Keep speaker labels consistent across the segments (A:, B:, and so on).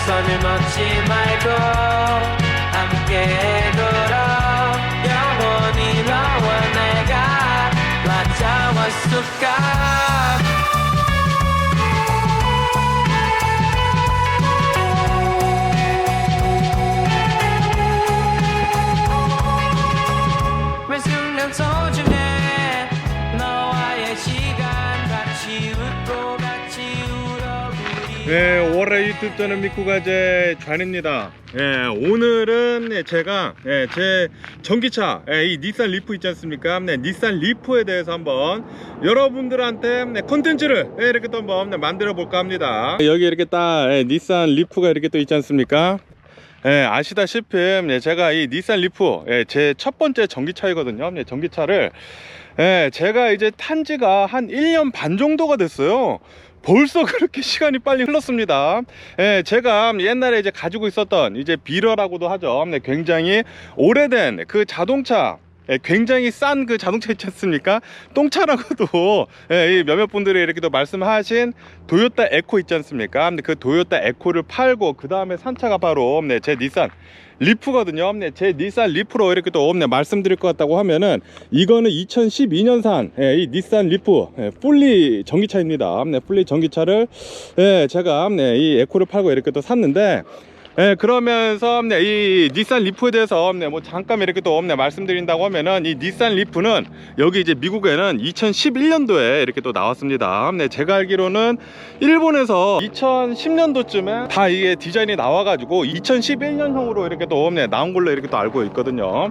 A: 선을 넘지 말고 함께 걸어 영원히 너와 내가 맞아왔을까. 매 순간 소중해 너와의 시간 같이 웃고 같이 울어 우리.
B: 네, 5월의 유튜브 저는 미쿠가제 좌입니다. 오늘은 제가 제 전기차 이 닛산 리프 있지 않습니까? 닛산 리프에 대해서 한번 여러분들한테 컨텐츠를 이렇게 또 한번 만들어 볼까 합니다. 여기 이렇게 딱 닛산 리프가 이렇게 또 있지 않습니까? 아시다시피 제가 이 닛산 리프 제 첫 번째 전기차이거든요. 전기차를 제가 이제 탄 지가 한 1년 반 정도가 됐어요. 벌써 그렇게 시간이 빨리 흘렀습니다. 제가 옛날에 이제 가지고 있었던 이제 비러라고도 하죠. 굉장히 오래된 그 자동차, 굉장히 싼 그 자동차 있지 않습니까? 똥차라고도 몇몇 분들이 이렇게 또 말씀하신 도요타 에코 있지 않습니까? 그 도요타 에코를 팔고 그 다음에 산 차가 바로 제 닛산 리프거든요. 제 닛산 리프로 이렇게 또 말씀드릴 것 같다고 하면은 이거는 2012년산 이 닛산 리프 풀리 전기차입니다. 풀리 전기차를 제가 이 에코를 팔고 이렇게 또 샀는데, 그러면서 이 닛산 리프에 대해서 뭐 잠깐 이렇게 또 말씀드린다고 하면은 이 닛산 리프는 여기 이제 미국에는 2011년도에 이렇게 또 나왔습니다. 제가 알기로는 일본에서 2010년도쯤에 다 이게 디자인이 나와가지고 2011년형으로 이렇게 또 나온 걸로 이렇게 또 알고 있거든요.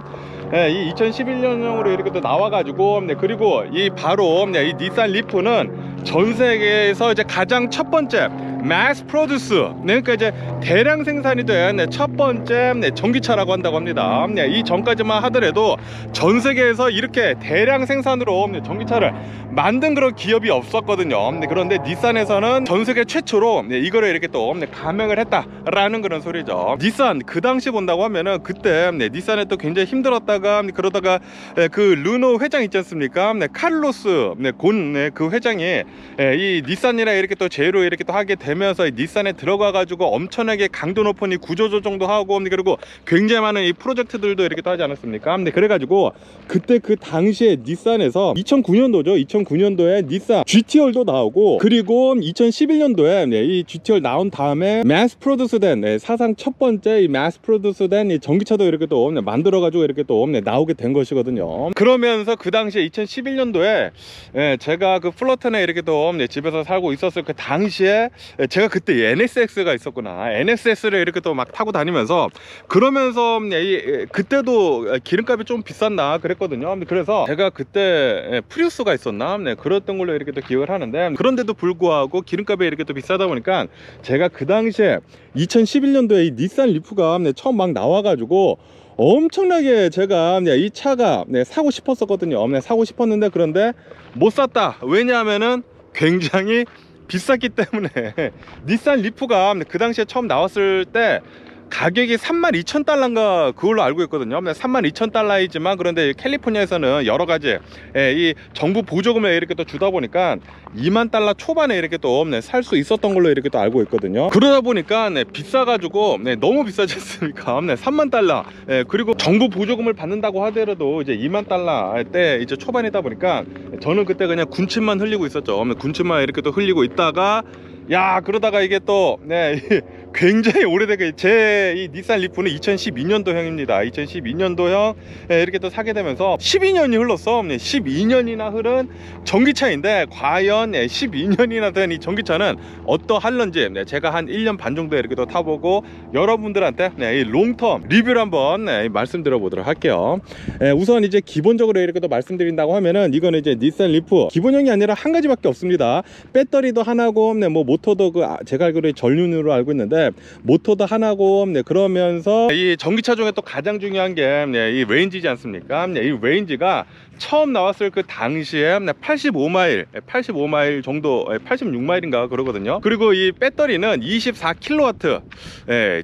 B: 이 2011년형으로 이렇게 또 나와가지고 그리고 이 바로 이 닛산 리프는 전 세계에서 이제 가장 첫 번째 마스 프로듀스, 그러니까 이제 대량 생산이 된 첫 번째 전기차라고 한다고 합니다. 이 전까지만 하더라도 전 세계에서 이렇게 대량 생산으로 전기차를 만든 그런 기업이 없었거든요. 그런데 닛산에서는 전 세계 최초로 이거를 이렇게 또 가맹을 했다라는 그런 소리죠. 닛산 그 당시 본다고 하면은 그때 닛산에 또 굉장히 힘들었다가 그러다가 그 르노 회장 있지 않습니까? 카를로스 곤 그 회장이 이 닛산이라 이렇게 또 제휴로 이렇게 또 하게 되면서 닛산에 들어가 가지고 엄청나게 강도 높은 이 구조 조정도 하고 그리고 굉장히 많은 이 프로젝트들도 이렇게 또 하지 않았습니까? 그래 가지고 그때 그 당시에 닛산에서 2009년도죠. 2009년도에 닛산 GTR도 나오고 그리고 2011년도에 이 GTR 나온 다음에 마스 프로듀스 된 사상 첫 번째 이 마스 프로듀스 된 이 전기차도 이렇게 또 만들어 가지고 이렇게 또 나오게 된 것이거든요. 그러면서 그 당시에 2011년도에 제가 그 플러튼에 이렇게 또 집에서 살고 있었을 그 당시에 제가 그때 NSX가 있었구나. NSX를 이렇게 또 막 타고 다니면서 그러면서 그때도 기름값이 좀 비쌌나 그랬거든요. 그래서 제가 그때 프리우스가 있었나 그랬던 걸로 이렇게 또 기억을 하는데, 그런데도 불구하고 기름값이 이렇게 또 비싸다 보니까 제가 그 당시에 2011년도에 이 닛산 리프가 처음 막 나와가지고 엄청나게 제가 이 차가 사고 싶었었거든요. 사고 싶었는데 그런데 못 샀다. 왜냐하면은 굉장히 비쌌기 때문에. 닛산 리프가 그 당시에 처음 나왔을 때 가격이 32,000달러인가 그걸로 알고 있거든요. 32,000달러이지만 그런데 캘리포니아에서는 여러가지 이 정부 보조금을 이렇게 또 주다 보니까 2만 달러 초반에 이렇게 또 살 수 있었던 걸로 이렇게 또 알고 있거든요. 그러다 보니까 비싸가지고 너무 비싸지 않습니까? 3만 달러 그리고 정부 보조금을 받는다고 하더라도 이제 2만 달러 때 이제 초반이다 보니까 저는 그때 그냥 군침만 흘리고 있었죠. 군침만 이렇게 또 흘리고 있다가 야 그러다가 이게 또 굉장히 오래되게 제 이 닛산 리프는 2012년도형입니다. 2012년도형 이렇게 또 사게 되면서 12년이 흘렀어. 12년이나 흐른 전기차인데 과연 12년이나 된 이 전기차는 어떠할런지 제가 한 1년 반 정도 이렇게 또 타보고 여러분들한테 이 롱텀 리뷰를 한번 말씀드려 보도록 할게요. 우선 이제 기본적으로 이렇게 또 말씀드린다고 하면은 이거는 이제 닛산 리프 기본형이 아니라 한 가지밖에 없습니다. 배터리도 하나고 뭐 모터도 제가 알기로 전륜으로 알고 있는데 모터도 하나고 그러면서 이 전기차 중에 또 가장 중요한 게 이 레인지지 않습니까? 이 레인지가 처음 나왔을 그 당시에 85마일 정도 86마일인가 그러거든요. 그리고 이 배터리는 24kW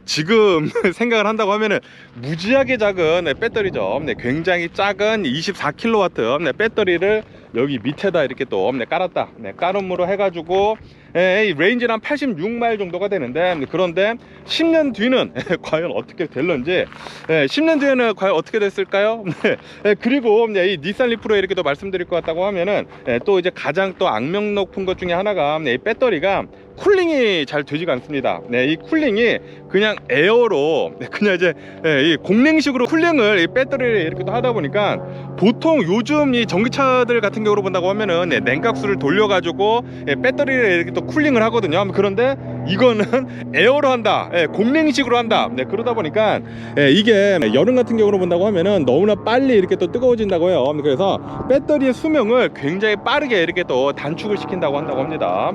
B: 지금 생각을 한다고 하면은 무지하게 작은 배터리죠. 굉장히 작은 24kW 배터리를 여기 밑에다 이렇게 또 깔았다. 깔음으로 해가지고 이 레인지는 한 86마일 정도가 되는데 그런데 10년 뒤는 과연 어떻게 될런지 10년 뒤에는 과연 어떻게 됐을까요? 그리고 이 닛산 리프로 이렇게 또 말씀드릴 것 같다고 하면은 또 이제 가장 또 악명 높은 것 중에 하나가 이 배터리가 쿨링이 잘 되지가 않습니다. 이 쿨링이 그냥 에어로 그냥 이제 이 공랭식으로 쿨링을 이 배터리를 이렇게 또 하다 보니까 보통 요즘 이 전기차들 같은 경우로 본다고 하면은 냉각수를 돌려가지고 배터리를 이렇게 또 쿨링을 하거든요. 그런데 이거는 에어로 한다, 공랭식으로 한다. 그러다 보니까 이게 여름 같은 경우로 본다고 하면은 너무나 빨리 이렇게 또 뜨거워진다고 해요. 그래서 배터리의 수명을 굉장히 빠르게 이렇게 또 단축을 시킨다고 한다고 합니다.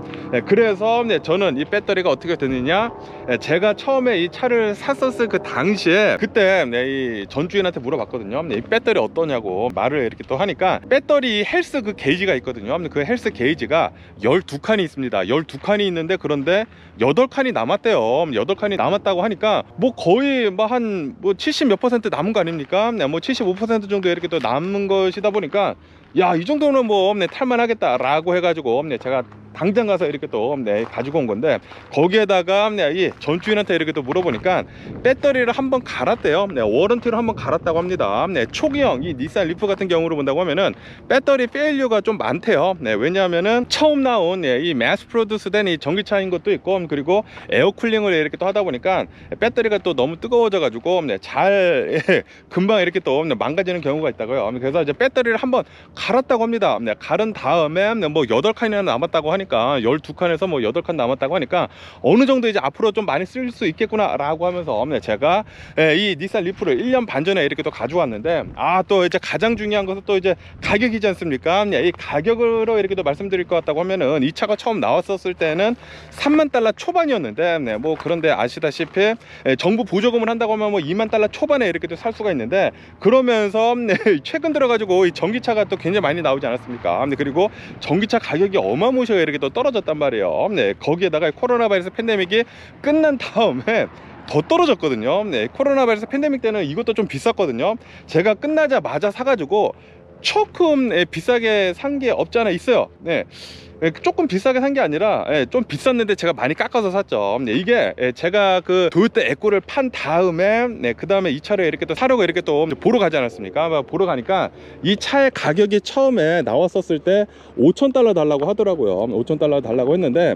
B: 그래서 저는 이 배터리가 어떻게 되느냐, 제가 처음에 이 차를 샀었을 그 당시에 그때 이 전주인한테 물어봤거든요. 이 배터리 어떠냐고 말을 이렇게 또 하니까 배터리 헬스 그 게이지가 있거든요. 그 헬스 게이지가 12칸이 있습니다. 12칸이 있는데 그런데 8칸이 남았대요. 8칸이 남았다고 하니까 뭐 거의 뭐 한 뭐 70 몇 % 남은 거 아닙니까? 뭐 75% 정도 이렇게 또 남은 것이다 보니까 야, 이 정도는 뭐 탈만하겠다 라고 해가지고 제가 당장 가서 이렇게 또 가지고 온 건데, 거기에다가 이 전주인한테 이렇게 또 물어보니까 배터리를 한번 갈았대요. 워런티로 한번 갈았다고 합니다. 초기형 이 닛산 리프 같은 경우로 본다고 하면은 배터리 페일류가 좀 많대요. 왜냐하면은 처음 나온 이 매스 프로듀스 된 이 전기차인 것도 있고, 그리고 에어 쿨링을 이렇게 또 하다 보니까 배터리가 또 너무 뜨거워져 가지고 잘 금방 이렇게 또 망가지는 경우가 있다고요. 그래서 이제 배터리를 한번 갈았다고 합니다. 갈은 다음에 뭐 8칸이나 남았다고 하니까 12칸에서 뭐 8칸 남았다고 하니까 어느 정도 이제 앞으로 좀 많이 쓸 수 있겠구나 라고 하면서 제가 이 닛산 리프를 1년 반 전에 이렇게 또 가져왔는데, 또 이제 가장 중요한 것은 또 이제 가격이지 않습니까? 이 가격으로 이렇게 또 말씀드릴 것 같다고 하면은 이 차가 처음 나왔었을 때는 $30,000 초반이었는데 뭐 그런데 아시다시피 정부 보조금을 한다고 하면 뭐 $20,000 초반에 이렇게 또 살 수가 있는데, 그러면서 최근 들어가지고 이 전기차가 또 굉장히 많이 나오지 않았습니까? 그리고 전기차 가격이 어마무시하게 이렇게 또 떨어졌단 말이에요. 거기에다가 코로나 바이러스 팬데믹이 끝난 다음에 더 떨어졌거든요. 코로나 바이러스 팬데믹 때는 이것도 좀 비쌌거든요. 제가 끝나자마자 사가지고 조금 비싸게 산 게 없지 않아 있어요. 조금 비싸게 산 게 아니라 좀 비쌌는데 제가 많이 깎아서 샀죠. 이게 제가 그 도요타 에코를 판 다음에 그 다음에 이 차를 이렇게 또 사려고 이렇게 또 보러 가지 않았습니까? 보러 가니까 이 차의 가격이 처음에 나왔었을 때 $5,000 달라고 하더라고요. $5,000 달라고 했는데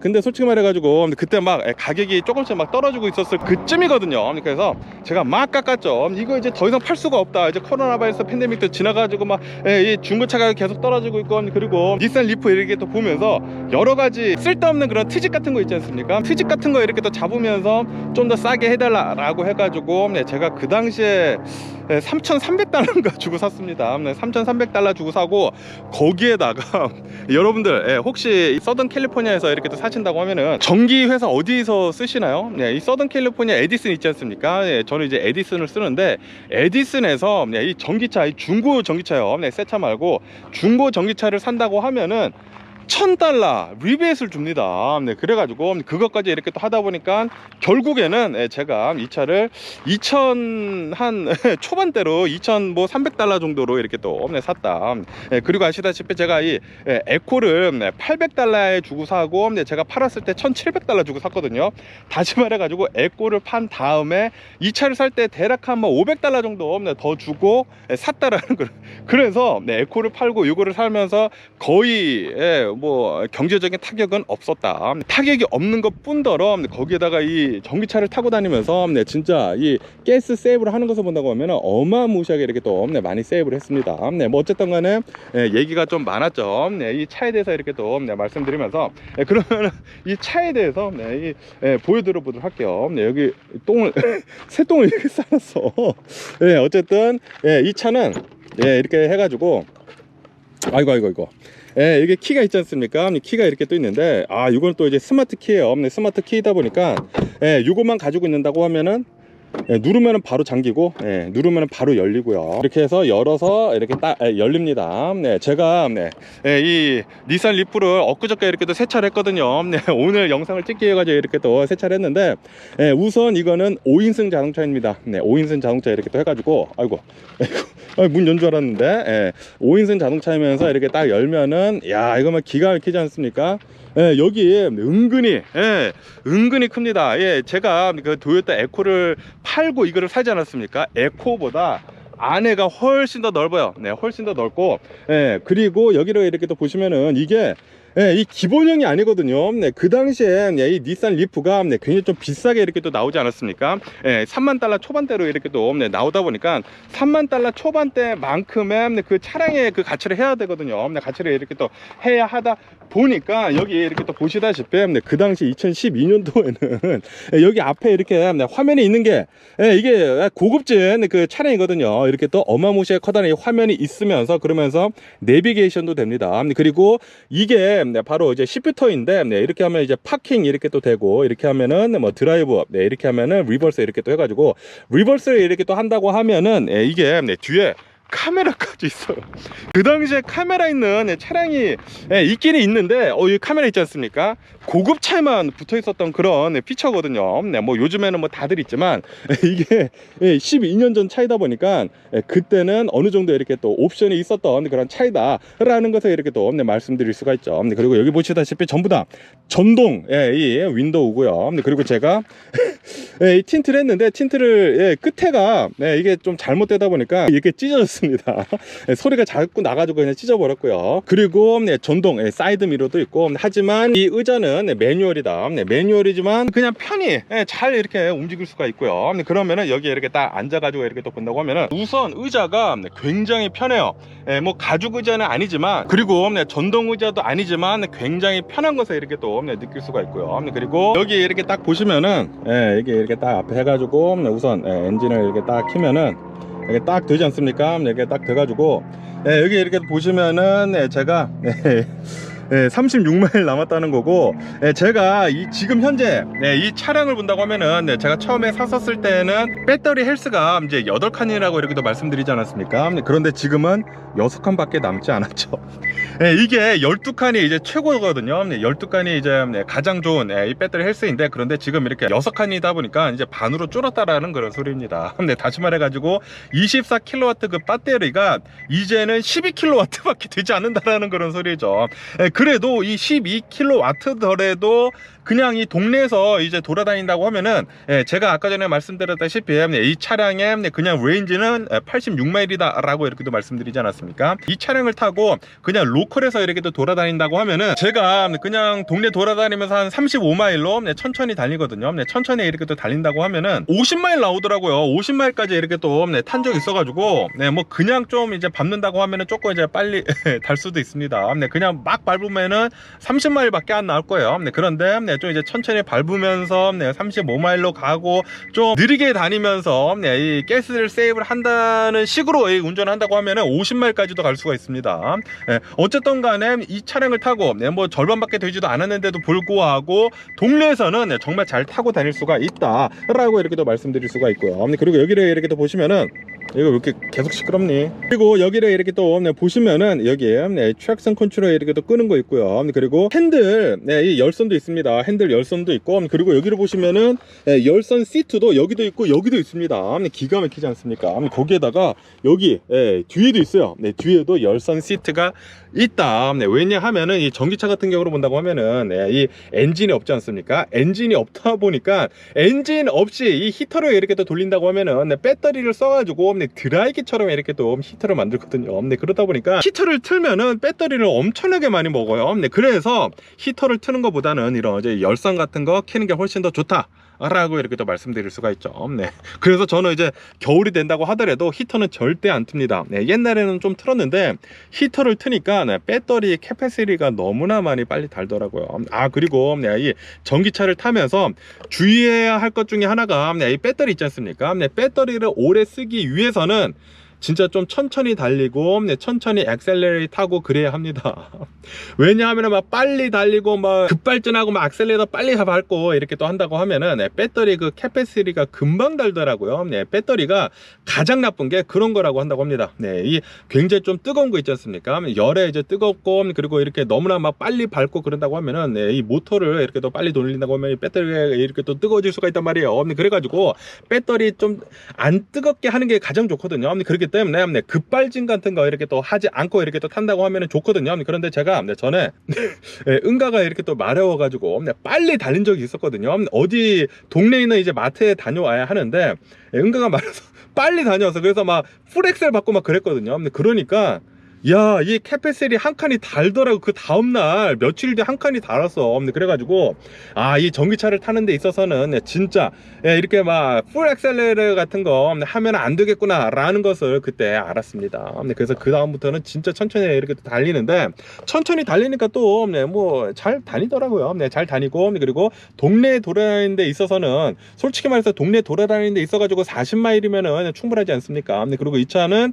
B: 근데 솔직히 말해가지고 그때 막 가격이 조금씩 막 떨어지고 있었을 그쯤이거든요. 그래서 제가 막 깎았죠. 이거 이제 더 이상 팔 수가 없다. 이제 코로나 바이러스 팬데믹도 지나가지고 막 이 중고차가 계속 떨어지고 있고, 그리고 닛산 리프 이렇게 또 보면서 여러 가지 쓸데없는 그런 트집 같은 거 있지 않습니까? 트집 같은 거 이렇게 또 잡으면서 좀 더 싸게 해달라 라고 해가지고 제가 그 당시에 $3,300인가 주고 샀습니다. $3,300 주고 사고, 거기에다가 여러분들 혹시 서던 캘리포니아에서 이렇게 또 사신다고 하면은 전기 회사 어디서 쓰시나요? 이 서던 캘리포니아 에디슨 있지 않습니까? 저는 이제 에디슨을 쓰는데, 에디슨에서 이 전기차, 이 중고 전기차요, 새 차 말고 중고 전기차를 산다고 하면은 $1,000 리베이트를 줍니다. 그래가지고 그것까지 이렇게 또 하다 보니까 결국에는 제가 이 차를 2,000 한 초반대로 $2,300 정도로 이렇게 또 샀다. 그리고 아시다시피 제가 이 에코를 $800에 주고 사고 제가 팔았을 때 $1,700 주고 샀거든요. 다시 말해가지고 에코를 판 다음에 이 차를 살 때 대략 한 뭐 $500 정도 더 주고 샀다라는 거. 그래서 에코를 팔고 이거를 살면서 거의 뭐 경제적인 타격은 없었다. 타격이 없는 것 뿐더러 거기에다가 이 전기차를 타고 다니면서 진짜 이 가스 세이브를 하는 것을 본다고 하면 어마무시하게 이렇게 또 많이 세이브를 했습니다. 뭐 어쨌든 간에 얘기가 좀 많았죠. 이 차에 대해서 이렇게 또 말씀드리면서 그러면 이 차에 대해서 보여드려 보도록 할게요. 여기 똥을 새똥을 이렇게 싸놨어. 어쨌든 이 차는 이렇게 해가지고 아이고 이게 키가 있지 않습니까? 키가 이렇게 또 있는데 이건 또 이제 스마트 키예요. 스마트 키이다 보니까 이것만 가지고 있는다고 하면은 누르면은 바로 잠기고 누르면은 바로 열리고요. 이렇게 해서 열어서 이렇게 딱 열립니다. 제가 이 니산 리프를 엊그저께 이렇게 또 세차를 했거든요. 오늘 영상을 찍기 위해 가지고 이렇게 또 세차를 했는데 우선 이거는 5인승 자동차입니다. 5인승 자동차 이렇게 또 해가지고 아이고 문 연 줄 알았는데 5인승 자동차이면서 이렇게 딱 열면은 야 이거만 기가 막히지 않습니까? 여기 은근히 큽니다. 제가 그 도요타 에코를 팔고 이거를 사지 않았습니까? 에코보다 안에가 훨씬 더 넓어요. 훨씬 더 넓고 그리고 여기를 이렇게 또 보시면은 이게 이 기본형이 아니거든요. 그 당시에 이 니산 리프가 굉장히 좀 비싸게 이렇게 또 나오지 않았습니까? 3만 달러 초반대로 이렇게 또 나오다 보니까 3만 달러 초반대만큼의 그 차량의 그 가치를 해야 되거든요. 가치를 이렇게 또 해야 하다 보니까 여기 이렇게 또 보시다시피 그 당시 2012년도에는 여기 앞에 이렇게 화면이 있는 게 이게 고급진 그 차량이거든요. 이렇게 또 어마무시하게 커다란 화면이 있으면서 그러면서 내비게이션도 됩니다. 그리고 이게 바로 이제 시프터인데 이렇게 하면 이제 파킹 이렇게 또 되고 이렇게 하면은 뭐 드라이브 이렇게 하면은 리버스 이렇게 또 해가지고 리버스를 이렇게 또 한다고 하면은 이게 뒤에 카메라까지 있어요. 그 당시에 카메라 있는 차량이 있기는 있는데 이 카메라 있지 않습니까? 고급차에만 붙어 있었던 그런 피처거든요. 뭐 요즘에는 뭐 다들 있지만 이게 12년 전 차이다 보니까 그때는 어느 정도 이렇게 또 옵션이 있었던 그런 차이다 라는 것을 이렇게 또 말씀드릴 수가 있죠. 그리고 여기 보시다시피 전부 다 전동 이 윈도우고요. 그리고 제가 이 틴트를 했는데 틴트를 끝에가 이게 좀 잘못되다 보니까 이렇게 찢어졌습니다. 소리가 자꾸 나가지고 그냥 찢어버렸고요. 그리고 전동 사이드 미러도 있고 하지만 이 의자는 매뉴얼이다. 매뉴얼이지만 그냥 편히 잘 이렇게 움직일 수가 있고요. 그러면은 여기 이렇게 딱 앉아가지고 이렇게 또 본다고 하면은 우선 의자가 굉장히 편해요. 뭐 가죽 의자는 아니지만 그리고 전동 의자도 아니지만 굉장히 편한 것을 이렇게 또 느낄 수가 있고요. 그리고 여기 이렇게 딱 보시면은 이게 이렇게 딱 앞에 해가지고 우선 엔진을 이렇게 딱 키면은 이렇게 딱 되지 않습니까? 이렇게 딱 돼가지고 여기 이렇게 보시면은 제가 36마일 남았다는 거고 제가 지금 현재 이 차량을 본다고 하면은 제가 처음에 샀었을 때는 배터리 헬스가 이제 8칸이라고 이렇게도 말씀드리지 않았습니까? 그런데 지금은 6칸 밖에 남지 않았죠. 이게 12칸이 이제 최고거든요. 12칸이 이제 가장 좋은 이 배터리 헬스인데 그런데 지금 이렇게 6칸이다 보니까 이제 반으로 줄었다라는 그런 소리입니다. 근데 다시 말해가지고 24kW 그 배터리가 이제는 12kW 밖에 되지 않는다라는 그런 소리죠. 그래도 이 12kW더라도 그냥 이 동네에서 이제 돌아다닌다고 하면은 제가 아까 전에 말씀드렸다시피 이 차량의 그냥 레인지는 86마일이다 라고 이렇게도 말씀드리지 않았습니까? 이 차량을 타고 그냥 로컬에서 이렇게도 돌아다닌다고 하면은 제가 그냥 동네 돌아다니면서 한 35마일로 천천히 달리거든요. 천천히 이렇게 또 달린다고 하면은 50마일 나오더라고요. 50마일까지 이렇게 또 탄 적이 있어가지고 뭐 그냥 좀 이제 밟는다고 하면은 조금 이제 빨리 달 수도 있습니다. 그냥 막 밟으면은 30마일 밖에 안 나올 거예요. 그런데 좀 이제 천천히 밟으면서 35마일로 가고 좀 느리게 다니면서 이 가스를 세이브를 한다는 식으로 운전을 한다고 하면은 50마일까지도 갈 수가 있습니다. 어쨌든 간에 이 차량을 타고 뭐 절반밖에 되지도 않았는데도 불구하고 동네에서는 정말 잘 타고 다닐 수가 있다 라고 이렇게 또 말씀드릴 수가 있고요. 그리고 여기를 이렇게 또 보시면은 이거 왜 이렇게 계속 시끄럽니? 그리고 여기를 이렇게 또 보시면은 여기에 트랙션 컨트롤 이렇게 또 끄는 거 있고요. 그리고 핸들 이 열선도 있습니다. 핸들 열선도 있고 그리고 여기를 보시면은 열선 시트도 여기도 있고 여기도 있습니다. 기가 막히지 않습니까? 거기에다가 여기 뒤에도 있어요. 뒤에도 열선 시트가 있다. 왜냐하면은 이 전기차 같은 경우로 본다고 하면은 이 엔진이 없지 않습니까? 엔진이 없다 보니까 엔진 없이 이 히터를 이렇게 또 돌린다고 하면은 배터리를 써가지고 드라이기처럼 이렇게 또 히터를 만들거든요. 그러다 보니까 히터를 틀면은 배터리를 엄청나게 많이 먹어요. 그래서 히터를 트는 것보다는 이런 이제 열선 같은 거 켜는 게 훨씬 더 좋다 라고 이렇게 또 말씀드릴 수가 있죠. 그래서 저는 이제 겨울이 된다고 하더라도 히터는 절대 안 틉니다. 옛날에는 좀 틀었는데 히터를 트니까 배터리 캐패시티가 너무나 많이 빨리 닳더라고요. 그리고 이 전기차를 타면서 주의해야 할 것 중에 하나가 이 배터리 있지 않습니까? 배터리를 오래 쓰기 위해서는 진짜 좀 천천히 달리고 천천히 엑셀레이트 하고 그래야 합니다. 왜냐하면 막 빨리 달리고 막 급발진하고 막 액셀레이터 빨리 밟고 이렇게 또 한다고 하면은 배터리 그 캐패시티가 금방 닳더라고요. 배터리가 가장 나쁜 게 그런 거라고 한다고 합니다. 이 굉장히 좀 뜨거운 거 있지 않습니까? 열에 이제 뜨겁고 그리고 이렇게 너무나 막 빨리 밟고 그런다고 하면은 이 모터를 이렇게 또 빨리 돌린다고 하면 배터리가 이렇게 또 뜨거워질 수가 있단 말이에요. 그래가지고 배터리 좀 안 뜨겁게 하는 게 가장 좋거든요. 그렇기 때문에 급발진 같은 거 이렇게 또 하지 않고 이렇게 또 탄다고 하면 좋거든요. 그런데 제가 전에 응가가 이렇게 또 마려워 가지고 빨리 달린 적이 있었거든요. 어디 동네에 있는 이제 마트에 다녀와야 하는데 응가가 마려서 빨리 다녀와서 그래서 막 풀엑셀 받고 막 그랬거든요. 그러니까 야, 이 캐패시티 한 칸이 달더라고. 그 다음날 며칠 뒤에 한 칸이 달았어. 그래가지고 이 전기차를 타는 데 있어서는 진짜 이렇게 막 풀 엑셀레이터 같은 거 하면 안 되겠구나 라는 것을 그때 알았습니다. 그래서 그 다음부터는 진짜 천천히 이렇게 달리는데 천천히 달리니까 또 뭐 잘 다니더라고요. 잘 다니고 그리고 동네에 돌아다니는 데 있어서는 솔직히 말해서 동네 돌아다니는 데 있어가지고 40마일이면은 충분하지 않습니까? 그리고 이 차는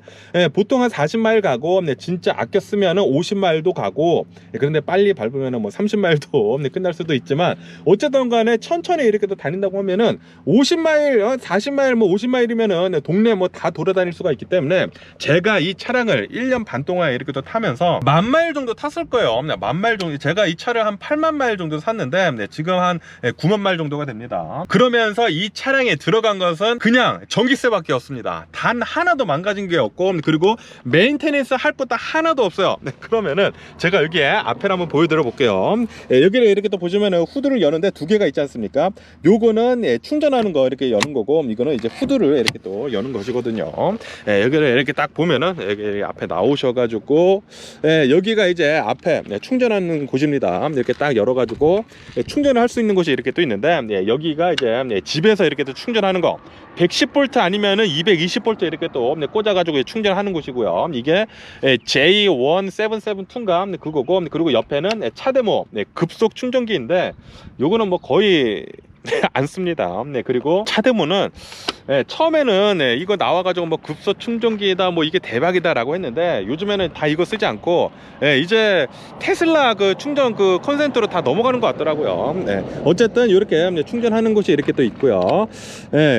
B: 보통 한 40마일 가고 진짜 아껴 쓰면은 50마일도 가고 그런데 빨리 밟으면은 뭐 30마일도 끝날 수도 있지만 어쨌든 간에 천천히 이렇게 또 다닌다고 하면은 50마일, 40마일, 뭐 50마일이면은 동네 뭐 다 돌아다닐 수가 있기 때문에 제가 이 차량을 1년 반 동안 이렇게 또 타면서 10,000마일 정도 탔을 거예요. 10,000마일 정도. 제가 이 차를 한 80,000마일 정도 샀는데 지금 한 90,000마일 정도가 됩니다. 그러면서 이 차량에 들어간 것은 그냥 전기세밖에 없습니다. 단 하나도 망가진 게 없고 그리고 메인테너न्스 할 것도 하나도 없어요. 그러면은 제가 여기에 앞에 한번 보여드려 볼게요. 여기를 이렇게 또 보시면은 후드를 여는데 두 개가 있지 않습니까? 요거는 충전하는 거 이렇게 여는 거고 이거는 이제 후드를 이렇게 또 여는 것이거든요. 여기를 이렇게 딱 보면은 여기 앞에 나오셔가지고 여기가 이제 앞에 충전하는 곳입니다. 이렇게 딱 열어가지고 충전을 할 수 있는 곳이 이렇게 또 있는데 여기가 이제 집에서 이렇게 또 충전하는 거 110V 아니면은 220V 이렇게 또 꽂아가지고 충전하는 곳이고요. 이게 J1772인가 그거고 그리고 옆에는 차데모 급속 충전기인데 요거는 뭐 거의 안 씁니다. 그리고 차데모는 처음에는 이거 나와가지고 뭐 급속 충전기다 뭐 이게 대박이다 라고 했는데 요즘에는 다 이거 쓰지 않고 이제 테슬라 그 충전 그 콘센트로 다 넘어가는 것 같더라고요. 어쨌든 이렇게 충전하는 곳이 이렇게 또 있고요.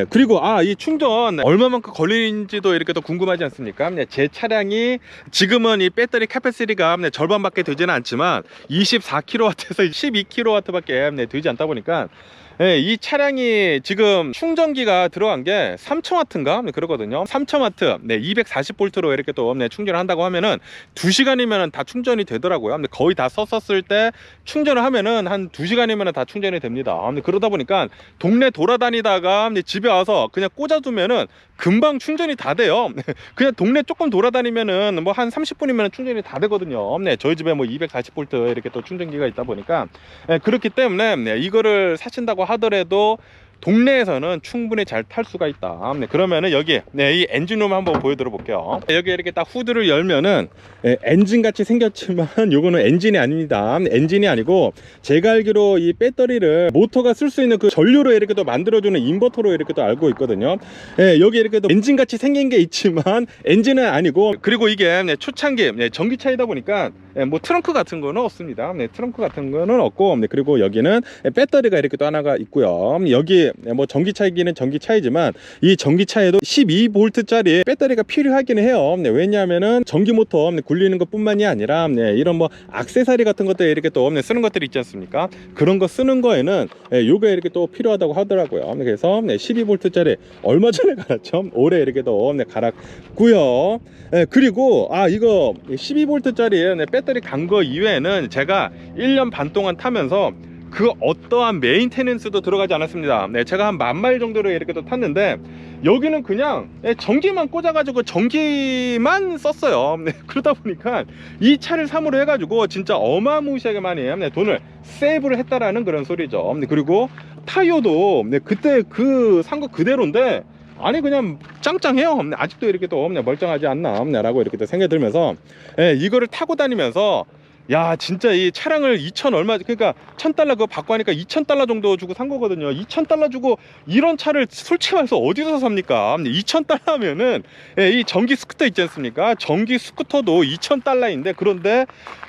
B: 그리고 이 충전 얼마만큼 걸리는지도 이렇게 또 궁금하지 않습니까? 제 차량이 지금은 이 배터리 캐패시티가 절반밖에 되지는 않지만 24kW에서 12kW 밖에 되지 않다 보니까 이 차량이 지금 충전기가 들어간 게 3000W인가 그러거든요. 3000W 240V로 이렇게 또 충전을 한다고 하면은 2시간이면 다 충전이 되더라고요. 근데 거의 다 썼을 때 충전을 하면은 한 2시간이면 다 충전이 됩니다. 그러다 보니까 동네 돌아다니다가 집에 와서 그냥 꽂아두면은 금방 충전이 다 돼요. 그냥 동네 조금 돌아다니면은 뭐 한 30분이면 충전이 다 되거든요. 저희 집에 뭐 240V 이렇게 또 충전기가 있다 보니까 그렇기 때문에 이거를 사신다고 하더라도 동네에서는 충분히 잘 탈 수가 있다. 그러면은 여기 이 엔진룸 한번 보여드려 볼게요. 여기 이렇게 딱 후드를 열면은 엔진 같이 생겼지만 요거는 엔진이 아닙니다. 엔진이 아니고 제가 알기로 이 배터리를 모터가 쓸 수 있는 그 전류로 이렇게 또 만들어주는 인버터로 이렇게 또 알고 있거든요. 여기 이렇게 또 엔진 같이 생긴 게 있지만 엔진은 아니고 그리고 이게 초창기 전기차이다 보니까 뭐 트렁크 같은 거는 없습니다. 트렁크 같은 거는 없고 그리고 여기는 배터리가 이렇게 또 하나가 있고요. 여기 뭐 전기차이기는 전기차이지만 이 전기차에도 12V 짜리 배터리가 필요하긴 해요. 왜냐하면은 전기 모터 굴리는 것 뿐만이 아니라 이런 뭐 액세서리 같은 것들 이렇게 또 쓰는 것들이 있지 않습니까? 그런 거 쓰는 거에는 요게 이렇게 또 필요하다고 하더라고요. 그래서 12V 짜리 얼마 전에 갈았죠. 올해 이렇게 또 갈았고요. 그리고 이거 12V 짜리 배터리 간 거 이외에는 제가 1년 반 동안 타면서 그 어떠한 메인테넌스도 들어가지 않았습니다. 네, 제가 한 10,000마일 정도를 이렇게 또 탔는데 여기는 그냥 전기만 꽂아가지고 전기만 썼어요. 네, 그러다 보니까 이 차를 삼으로 해가지고 진짜 어마무시하게 많이 돈을 세이브를 했다라는 그런 소리죠. 네, 그리고 타이어도 그때 그 산 거 그대로인데 아니 그냥 짱짱해요. 아직도 이렇게 또 멀쩡하지 않나 라고 이렇게 또 생각이 들면서 이거를 타고 다니면서 야 진짜 이 차량을 2,000 얼마, 그러니까 $1,000 그거 받고 하니까 $2,000 정도 주고 산 거거든요. $2,000 주고 이런 차를 솔직히 말해서 어디서 삽니까? $2,000면은 이 전기 스쿠터 있지 않습니까? 전기 스쿠터도 $2,000인데 그런데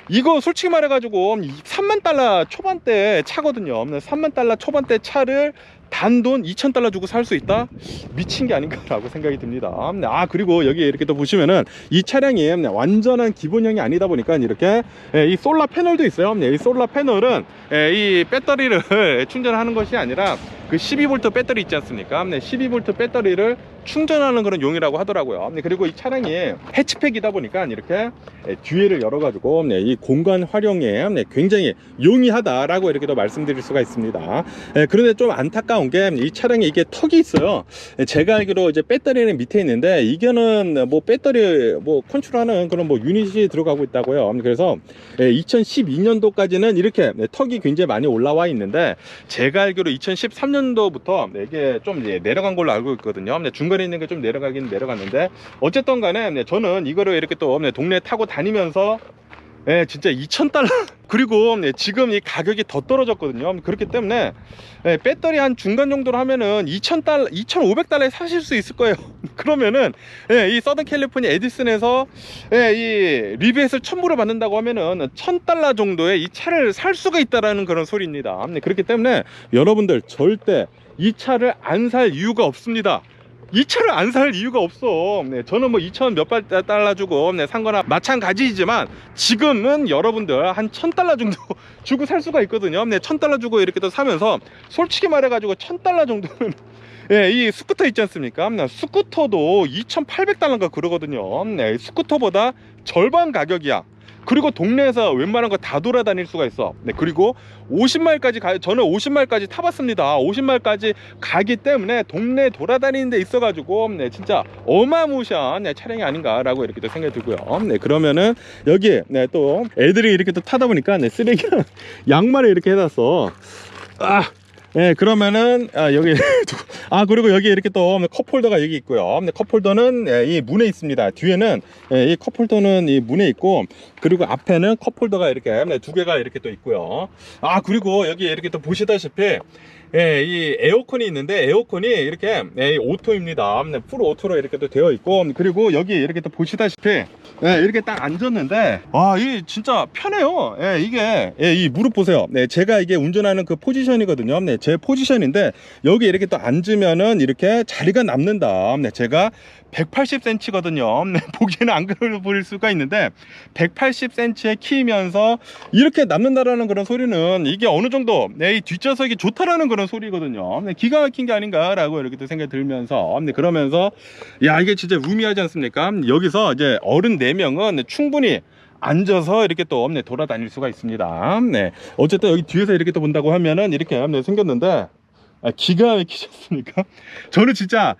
B: 이거 솔직히 말해가지고 $30,000 초반대 차거든요. $30,000 초반대 차를 단돈 $2,000 주고 살 수 있다? 미친 게 아닌가라고 생각이 듭니다. 아 그리고 여기 이렇게 또 보시면은 이 차량이 완전한 기본형이 아니다 보니까 이렇게 이 솔라 패널도 있어요. 이 솔라 패널은 이 배터리를 충전하는 것이 아니라 그 12V 배터리 있지 않습니까? 12V 배터리를 충전하는 그런 용이라고 하더라고요. 그리고 이 차량이 해치팩이다 보니까 이렇게 뒤에를 열어가지고 이 공간 활용에 굉장히 용이하다라고 이렇게 또 말씀드릴 수가 있습니다. 그런데 좀 안타까운 게 이 차량에 이게 턱이 있어요. 제가 알기로 이제 배터리는 밑에 있는데 이거는 뭐 배터리 뭐 컨트롤하는 그런 뭐 유닛이 들어가고 있다고요. 그래서 2012년도까지는 이렇게 턱이 굉장히 많이 올라와 있는데 제가 알기로 2013년도부터 이게 좀 내려간 걸로 알고 있거든요. 중간에 있는 게 좀 내려가긴 내려갔는데 어쨌든 간에 저는 이거를 이렇게 또 동네 타고 다니면서 진짜 $2,000 그리고 지금 이 가격이 더 떨어졌거든요. 그렇기 때문에 배터리 한 중간 정도로 하면은 $2,000, $2,500에 사실 수 있을 거예요. 그러면은 이 서던 캘리포니아 에디슨에서 이 리베이스를 1,000불을 받는다고 하면은 $1,000 정도의 이 차를 살 수가 있다라는 그런 소리입니다. 그렇기 때문에 여러분들 절대 이 차를 안 살 이유가 없습니다. 이 차를 안 살 이유가 없어. 저는 뭐 2,000 몇백 달러 주고 산 거나 마찬가지이지만 지금은 여러분들 한 $1,000 정도 주고 살 수가 있거든요. $1,000 주고 이렇게 또 사면서 솔직히 말해가지고 $1,000 정도는 이 스쿠터 있지 않습니까? 스쿠터도 $2,800인가 그러거든요. 스쿠터보다 절반 가격이야. 그리고 동네에서 웬만한 거 다 돌아다닐 수가 있어. 그리고 50마일까지 저는 50마일까지 타봤습니다. 50마일까지 가기 때문에 동네 돌아다니는 데 있어가지고 진짜 어마무시한 차량이 아닌가라고 이렇게 또 생각이 들고요. 그러면은 여기에 또 애들이 이렇게 또 타다 보니까 쓰레기랑 양말을 이렇게 해놨어. 그러면은 여기 그리고 여기 이렇게 또 컵홀더가 여기 있고요. 컵홀더는 이 문에 있습니다. 뒤에는 이 컵홀더는 이 문에 있고 그리고 앞에는 컵홀더가 이렇게 두 개가 이렇게 또 있고요. 그리고 여기 이렇게 또 보시다시피 이 에어컨이 있는데 에어컨이 이렇게 오토입니다. 풀 오토로 이렇게 또 되어 있고 그리고 여기 이렇게 또 보시다시피 이렇게 딱 앉았는데 이 진짜 편해요. 이게 이 무릎 보세요. 제가 이게 운전하는 그 포지션이거든요. 제 포지션인데 여기 이렇게 또 앉으면은 이렇게 자리가 남는다. 제가 180cm거든요. 보기에는 안 그래 보일 수가 있는데 180cm에 키면서 이렇게 남는다라는 그런 소리는 이게 어느 정도 이 뒷좌석이 좋다라는 그런 소리거든요. 기가 막힌 게 아닌가라고 이렇게 또 생각이 들면서 그러면서 야 이게 진짜 루미하지 않습니까? 여기서 이제 어른 4명은 충분히 앉아서 이렇게 또 돌아다닐 수가 있습니다. 어쨌든 여기 뒤에서 이렇게 또 본다고 하면은 이렇게 생겼는데 기가 막히지 않습니까? 저는 진짜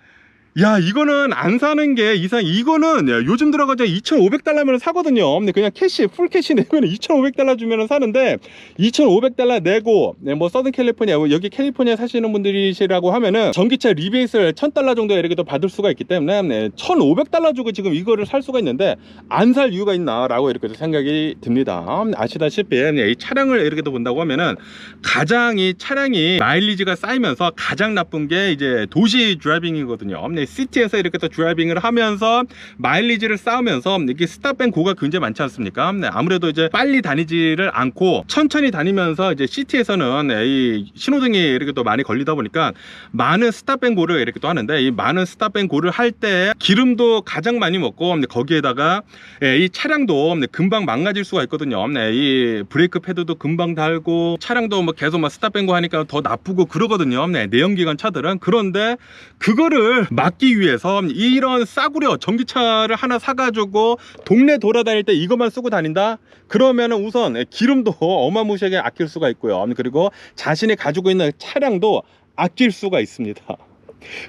B: 야 이거는 안 사는 게 이거는 요즘 들어가자 $2,500면 사거든요. 그냥 캐시 풀 캐시 내면 $2,500 주면 사는데 $2,500 내고 뭐 서든 캘리포니아 여기 캘리포니아 사시는 분들이시라고 하면은 전기차 리베이스를 $1,000 정도 이렇게 또 받을 수가 있기 때문에 $1,500 주고 지금 이거를 살 수가 있는데 안 살 이유가 있나 라고 이렇게 생각이 듭니다. 아시다시피 이 차량을 이렇게 또 본다고 하면은 가장 이 차량이 마일리지가 쌓이면서 가장 나쁜 게 이제 도시 드라이빙이거든요. 시티에서 이렇게 또 드라이빙을 하면서 마일리지를 쌓으면서 이게 스탑앤고가 굉장히 많지 않습니까? 아무래도 이제 빨리 다니지를 않고 천천히 다니면서 이제 시티에서는 이 신호등이 이렇게 또 많이 걸리다 보니까 많은 스탑앤고를 이렇게 또 하는데 이 많은 스탑앤고를 할 때 기름도 가장 많이 먹고 거기에다가 이 차량도 금방 망가질 수가 있거든요. 이 브레이크 패드도 금방 달고 차량도 뭐 계속 막 스탑앤고 하니까 더 나쁘고 그러거든요. 내연기관 차들은. 그런데 그거를 막기 위해서 이런 싸구려 전기차를 하나 사가지고 동네 돌아다닐 때 이것만 쓰고 다닌다? 그러면은 우선 기름도 어마무시하게 아낄 수가 있고요. 그리고 자신이 가지고 있는 차량도 아낄 수가 있습니다.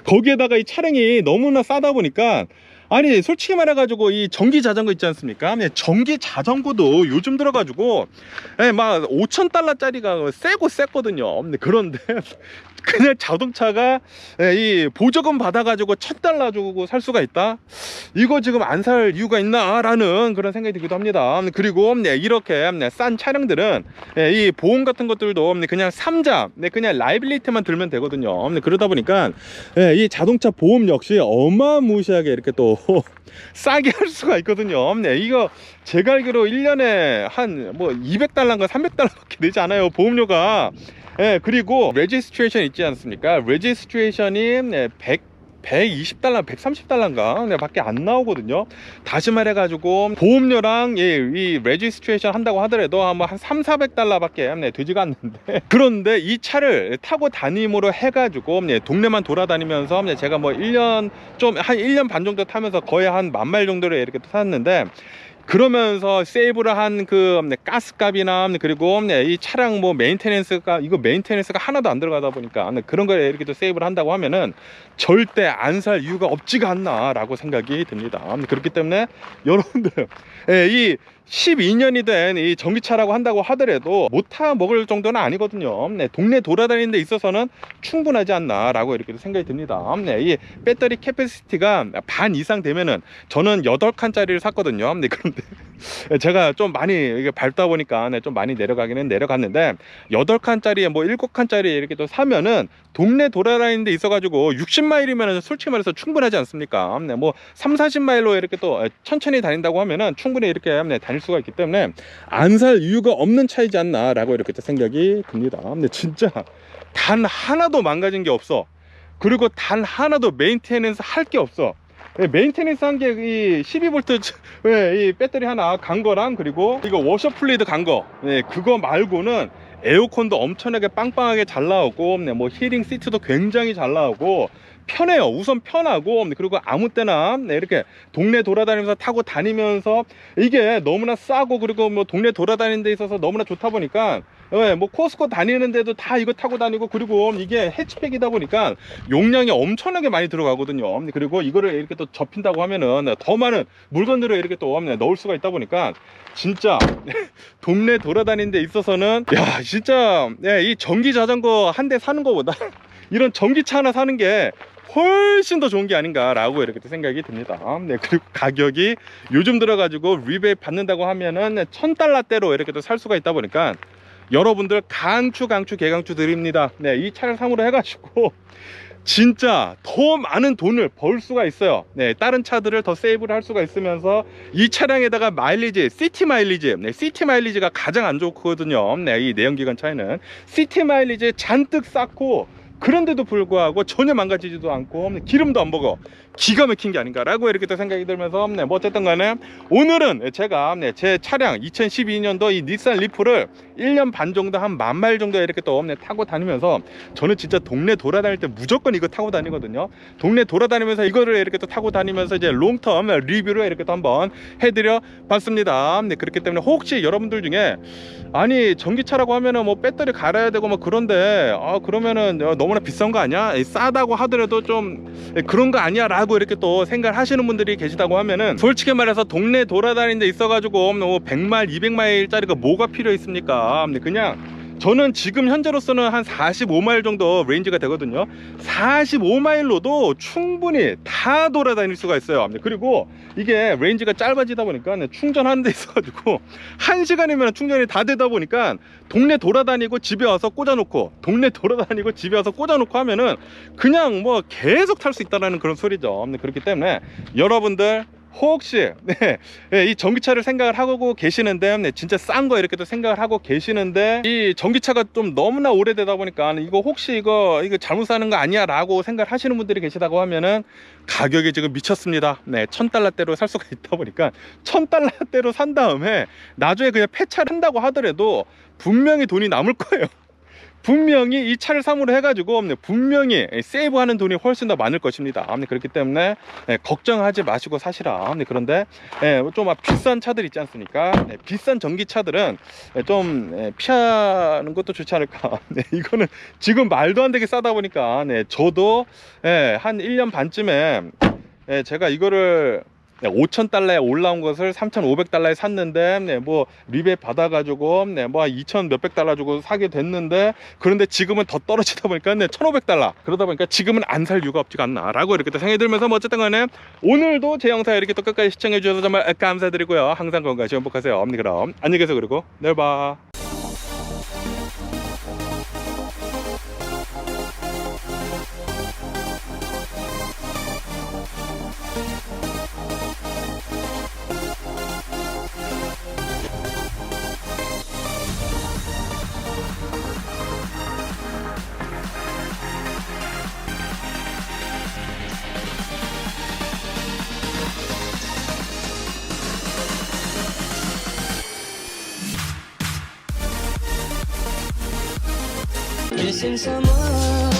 B: 거기에다가 이 차량이 너무나 싸다 보니까, 아니 솔직히 말해가지고 이 전기 자전거 있지 않습니까? 전기 자전거도 요즘 들어가지고 막 5,000달러짜리가 세고 셌거든요. 그런데 그냥 자동차가 이 보조금 받아가지고 1,000달러 주고 살 수가 있다? 이거 지금 안 살 이유가 있나? 라는 그런 생각이 들기도 합니다. 그리고 이렇게 싼 차량들은 이 보험 같은 것들도 그냥 3자 그냥 라이빌리티만 들면 되거든요. 그러다 보니까 이 자동차 보험 역시 어마무시하게 이렇게 또 싸게 할 수가 있거든요. 이거 제가 알기로 1년에 한 뭐 200달러인가 300달러밖에 되지 않아요, 보험료가. 그리고 레지스트레이션 있지 않습니까? 레지스트레이션이 120달러, 130달러인가 밖에 안 나오거든요. 다시 말해가지고 보험료랑 이 레지스트레이션 한다고 하더라도 한 300~400달러 밖에 되지가 않는데, 그런데 이 차를 타고 다님으로 해가지고 동네만 돌아다니면서 제가 뭐 1년 한 1년 반 정도 타면서 거의 한 10,000마일 정도를 이렇게 탔는데, 그러면서 세이브를 한 그 가스값이나 그리고 이 차량 뭐 메인테넌스가, 이거 메인테넌스가 하나도 안 들어가다 보니까 그런 거에 이렇게 또 세이브를 한다고 하면은 절대 안 살 이유가 없지가 않나 라고 생각이 듭니다. 그렇기 때문에 여러분들 이 12년이 된 이 전기차라고 한다고 하더라도 못 타 먹을 정도는 아니거든요. 동네 돌아다니는 데 있어서는 충분하지 않나 라고 이렇게 생각이 듭니다. 이 배터리 캐패시티가 반 이상 되면은, 저는 8칸짜리를 샀거든요. 그런데 제가 좀 많이 밟다 보니까 좀 많이 내려가기는 내려갔는데, 8칸짜리 뭐 7칸짜리 이렇게 또 사면은 동네 돌아다니는 데 있어가지고 60마일이면 솔직히 말해서 충분하지 않습니까? 뭐 3~40마일로 이렇게 또 천천히 다닌다고 하면은 충분히 이렇게 다닐 수가 있기 때문에 안 살 이유가 없는 차이지 않나 라고 이렇게 또 생각이 듭니다. 근데 진짜 단 하나도 망가진 게 없어. 그리고 단 하나도 메인테넌스 할 게 없어. 메인테넌스 한 게 이 12V 이 배터리 하나 간 거랑, 그리고 이거 워셔 플루이드 간 거, 그거 말고는 에어컨도 엄청나게 빵빵하게 잘 나오고, 뭐 힐링 시트도 굉장히 잘 나오고 편해요. 우선 편하고, 그리고 아무 때나 이렇게 동네 돌아다니면서 타고 다니면서 이게 너무나 싸고, 그리고 뭐 동네 돌아다니는 데 있어서 너무나 좋다 보니까 뭐 코스코 다니는데도 다 이거 타고 다니고, 그리고 이게 해치백이다 보니까 용량이 엄청나게 많이 들어가거든요. 그리고 이거를 이렇게 또 접힌다고 하면은 더 많은 물건들을 이렇게 또 넣을 수가 있다 보니까 진짜 동네 돌아다니는 데 있어서는, 야 진짜 이 전기 자전거 한 대 사는 거보다 이런 전기차 하나 사는 게 훨씬 더 좋은 게 아닌가 라고 이렇게 생각이 듭니다. 그리고 가격이 요즘 들어가지고 리베이트 받는다고 하면은 1,000달러대로 이렇게 또 살 수가 있다 보니까 여러분들 강추 개강추 드립니다. 이 차를 상으로 해가지고 진짜 더 많은 돈을 벌 수가 있어요. 다른 차들을 더 세이브를 할 수가 있으면서 이 차량에다가 마일리지, 시티 마일리지가 가장 안 좋거든요. 이 내연기관 차에는 시티 마일리지 잔뜩 쌓고, 그런데도 불구하고 전혀 망가지지도 않고 기름도 안 먹어. 기가 막힌 게 아닌가 라고 이렇게 또 생각이 들면서, 뭐 어쨌든 간에 오늘은 제가 제 차량 2012년도 이 닛산 리프를 1년 반 정도, 한 10,000마일 정도 이렇게 또 타고 다니면서, 저는 진짜 동네 돌아다닐 때 무조건 이거 타고 다니거든요. 동네 돌아다니면서 이거를 이렇게 또 타고 다니면서 이제 롱텀 리뷰를 이렇게 또 한번 해드려 봤습니다. 그렇기 때문에 혹시 여러분들 중에, 아니 전기차라고 하면은 뭐 배터리 갈아야 되고 뭐 그런데 그러면은 너무나 비싼 거 아니야? 싸다고 하더라도 좀 그런 거 아니야? 라고 이렇게 또 생각을 하시는 분들이 계시다고 하면은, 솔직히 말해서 동네 돌아다니는 데 있어가지고 뭐 100마일, 200마일 짜리가 뭐가 필요 있습니까? 그냥 저는 지금 현재로서는 한 45마일 정도 레인지가 되거든요. 45마일로도 충분히 다 돌아다닐 수가 있어요. 그리고 이게 레인지가 짧아지다 보니까 충전하는 데 있어가지고 1시간이면 충전이 다 되다 보니까 동네 돌아다니고 집에 와서 꽂아놓고, 동네 돌아다니고 집에 와서 꽂아놓고 하면은 그냥 뭐 계속 탈 수 있다는 그런 소리죠. 그렇기 때문에 여러분들 혹시 이 전기차를 생각을 하고 계시는데, 진짜 싼 거 이렇게 또 생각을 하고 계시는데, 이 전기차가 좀 너무나 오래되다 보니까 이거 혹시 이거 잘못 사는 거 아니야 라고 생각을 하시는 분들이 계시다고 하면은, 가격이 지금 미쳤습니다. 1,000달러대로 살 수가 있다 보니까 1,000달러대로 산 다음에 나중에 그냥 폐차를 한다고 하더라도 분명히 돈이 남을 거예요. 분명히 이 차를 사무로 해가지고 분명히 세이브하는 돈이 훨씬 더 많을 것입니다. 그렇기 때문에 걱정하지 마시고 사시라. 그런데 좀 비싼 차들 있지 않습니까? 비싼 전기차들은 좀 피하는 것도 좋지 않을까. 이거는 지금 말도 안 되게 싸다 보니까 저도 한 1년 반쯤에 제가 이거를 5,000달러에 올라온 것을 3,500달러에 샀는데 뭐 리베이트 받아가지고 뭐 2,000 몇백 달러 주고 사게 됐는데, 그런데 지금은 더 떨어지다 보니까 1,500달러, 그러다 보니까 지금은 안 살 이유가 없지 않나 라고 이렇게 또 생각이 들면서, 뭐 어쨌든 간에 오늘도 제 영상 이렇게 또 끝까지 시청해 주셔서 정말 감사드리고요. 항상 건강하시고 행복하세요. 그럼 안녕히 계세요. 그리고 내일 봐.
A: Missing someone